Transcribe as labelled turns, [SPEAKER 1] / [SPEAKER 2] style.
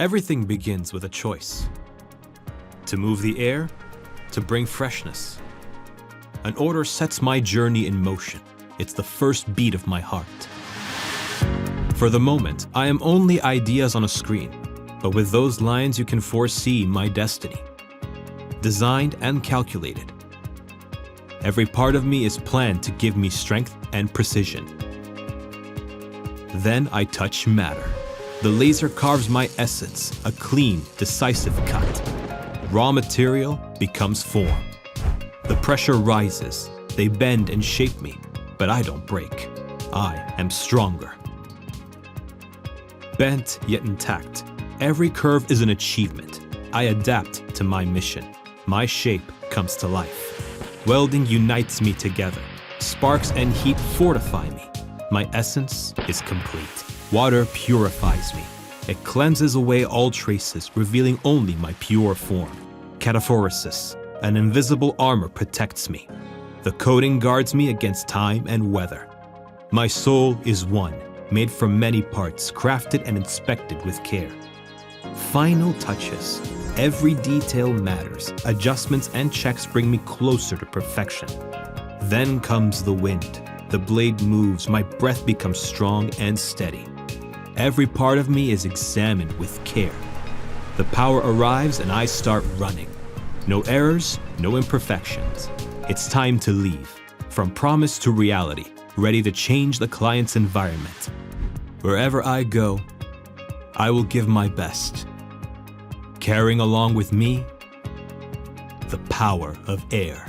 [SPEAKER 1] Everything begins with a choice. To move the air, to bring freshness. An order sets my journey in motion. It's the first beat of my heart. For the moment, I am only ideas on a screen, but with those lines you can foresee my destiny. Designed and calculated. Every part of me is planned to give me strength and precision. Then I touch matter. The laser carves my essence, a clean, decisive cut. Raw material becomes form. The pressure rises, they bend and shape me, but I don't break. I am stronger. Bent yet intact, every curve is an achievement. I adapt to my mission. My shape comes to life. Welding unites me together. Sparks and heat fortify me. My essence is complete. Water purifies me. It cleanses away all traces, revealing only my pure form. Cataphoresis, an invisible armor protects me. The coating guards me against time and weather. My soul is one, made from many parts, crafted and inspected with care. Final touches. Every detail matters. Adjustments and checks bring me closer to perfection. Then comes the wind. The blade moves, my breath becomes strong and steady. Every part of me is examined with care. The power arrives and I start running. No errors, no imperfections. It's time to leave. From promise to reality, ready to change the client's environment. Wherever I go, I will give my best. Carrying along with me, the power of air.